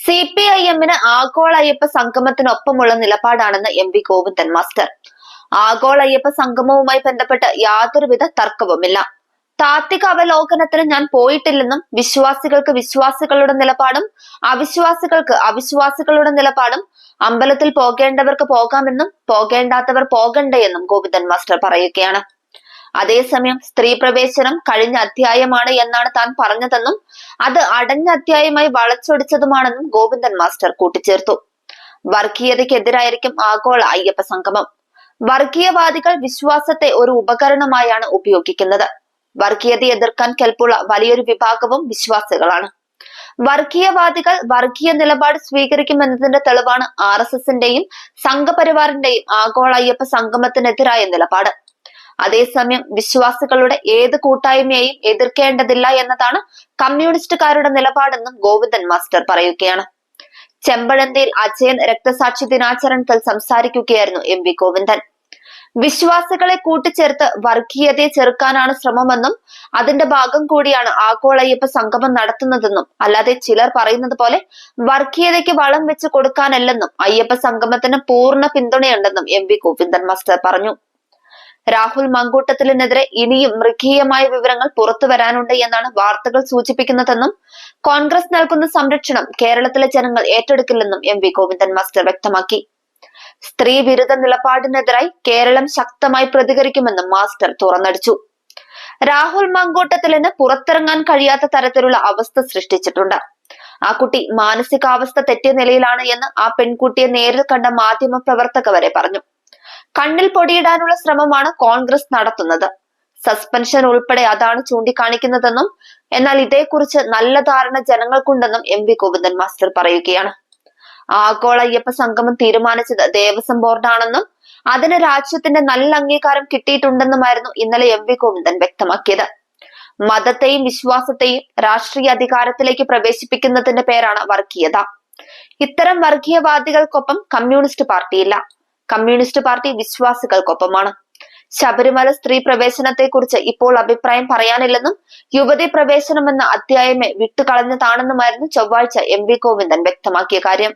CPIM-ന് ആഗോള Ayyappa സംഗമത്തിനൊപ്പമുള്ള നിലപാടാണെന്ന് MP Govindan master. ആഗോള അയ്യപ്പ സംഗമവുമായി ബന്ധപ്പെട്ട് യാതൊരുവിധ തർക്കവുമില്ല. താത്വിക അവലോകനത്തിന് ഞാൻ പോയിട്ടില്ലെന്നും വിശ്വാസികൾക്ക് വിശ്വാസികളുടെ നിലപാടും അവിശ്വാസികൾക്ക് അവിശ്വാസികളുടെ നിലപാടും, അമ്പലത്തിൽ പോകേണ്ടവർക്ക് പോകാമെന്നും പോകേണ്ടാത്തവർ പോകണ്ടെന്നും ഗോവിന്ദൻ മാസ്റ്റർ പറയുകയാണ്. അതേസമയം സ്ത്രീ പ്രവേശനം കഴിഞ്ഞ അധ്യായമാണ് എന്നാണ് താൻ പറഞ്ഞതെന്നും അത് അടഞ്ഞ അധ്യായമായി വളച്ചൊടിച്ചതുമാണെന്നും ഗോവിന്ദൻ മാസ്റ്റർ കൂട്ടിച്ചേർത്തു. വർഗീയതയ്ക്കെതിരായിരിക്കും ആഗോള അയ്യപ്പ സംഗമം. വർഗീയവാദികൾ വിശ്വാസത്തെ ഒരു ഉപകരണമായാണ് ഉപയോഗിക്കുന്നത്. വർഗീയതയെ എതിർക്കാൻ കെൽപ്പുള്ള വലിയൊരു വിഭാഗവും വിശ്വാസികളാണ്. വർഗീയവാദികൾ വർഗീയ നിലപാട് സ്വീകരിക്കുമെന്നതിന്റെ തെളിവാണ് RSSന്റെയും സംഘപരിവാറിന്റെയും ആഗോള അയ്യപ്പ സംഗമത്തിനെതിരായ നിലപാട്. അതേസമയം വിശ്വാസികളുടെ ഏത് കൂട്ടായ്മയെയും എതിർക്കേണ്ടതില്ല എന്നതാണ് കമ്മ്യൂണിസ്റ്റുകാരുടെ നിലപാടെന്നും ഗോവിന്ദൻ മാസ്റ്റർ പറയുകയാണ്. ചെമ്പഴന്തിയിൽ അജയൻ രക്തസാക്ഷി ദിനാചരണത്തിൽ സംസാരിക്കുകയായിരുന്നു MP ഗോവിന്ദൻ. വിശ്വാസികളെ കൂട്ടിച്ചേർത്ത് വർഗീയതയെ ചെറുക്കാനാണ് ശ്രമമെന്നും അതിന്റെ ഭാഗം കൂടിയാണ് ആഗോള അയ്യപ്പ സംഗമം നടത്തുന്നതെന്നും, അല്ലാതെ ചിലർ പറയുന്നത് പോലെ വർഗീയതയ്ക്ക് വളം വെച്ച് കൊടുക്കാനല്ലെന്നും അയ്യപ്പ സംഗമത്തിന് പൂർണ്ണ പിന്തുണയുണ്ടെന്നും MP ഗോവിന്ദൻ മാസ്റ്റർ പറഞ്ഞു. രാഹുൽ മങ്കൂട്ടത്തിലിനെതിരെ ഇനിയും മൃഗീയമായ വിവരങ്ങൾ പുറത്തു വരാനുണ്ട് എന്നാണ് വാർത്തകൾ സൂചിപ്പിക്കുന്നതെന്നും കോൺഗ്രസ് നൽകുന്ന സംരക്ഷണം കേരളത്തിലെ ജനങ്ങൾ ഏറ്റെടുക്കില്ലെന്നും MP ഗോവിന്ദൻ മാസ്റ്റർ വ്യക്തമാക്കി. സ്ത്രീ വിരുദ്ധ നിലപാടിനെതിരായി കേരളം ശക്തമായി പ്രതികരിക്കുമെന്നും മാസ്റ്റർ തുറന്നടിച്ചു. രാഹുൽ മങ്കൂട്ടത്തിലിന് പുറത്തിറങ്ങാൻ കഴിയാത്ത തരത്തിലുള്ള അവസ്ഥ സൃഷ്ടിച്ചിട്ടുണ്ട്. ആ കുട്ടി മാനസികാവസ്ഥ തെറ്റിയ നിലയിലാണ് എന്ന് ആ പെൺകുട്ടിയെ നേരിൽ കണ്ട മാധ്യമ പ്രവർത്തക വരെ പറഞ്ഞു. കണ്ണിൽ പൊടിയിടാനുള്ള ശ്രമമാണ് കോൺഗ്രസ് നടത്തുന്നത്. സസ്പെൻഷൻ ഉൾപ്പെടെ അതാണ് ചൂണ്ടിക്കാണിക്കുന്നതെന്നും എന്നാൽ ഇതേക്കുറിച്ച് നല്ല ധാരണ ജനങ്ങൾക്കുണ്ടെന്നും MP ഗോവിന്ദൻ മാസ്റ്റർ പറയുകയാണ്. ആഗോള അയ്യപ്പ സംഗമം തീരുമാനിച്ചത് ദേവസ്വം ബോർഡാണെന്നും അതിന് രാജ്യത്തിന്റെ നല്ല അംഗീകാരം കിട്ടിയിട്ടുണ്ടെന്നുമായിരുന്നു ഇന്നലെ MP ഗോവിന്ദൻ വ്യക്തമാക്കിയത്. മതത്തെയും വിശ്വാസത്തെയും രാഷ്ട്രീയ അധികാരത്തിലേക്ക് പ്രവേശിപ്പിക്കുന്നതിന്റെ പേരാണ് വർഗീയത. ഇത്തരം വർഗീയവാദികൾക്കൊപ്പം കമ്മ്യൂണിസ്റ്റ് പാർട്ടിയില്ല. കമ്മ്യൂണിസ്റ്റ് പാർട്ടി വിശ്വാസികൾക്കൊപ്പമാണ്. ശബരിമല സ്ത്രീ പ്രവേശനത്തെക്കുറിച്ച് ഇപ്പോൾ അഭിപ്രായം പറയാനില്ലെന്നും യുവതി പ്രവേശനം എന്ന അധ്യായമേ വിട്ടുകളഞ്ഞതാണെന്നുമായിരുന്നു ചൊവ്വാഴ്ച MP ഗോവിന്ദൻ വ്യക്തമാക്കിയ കാര്യം.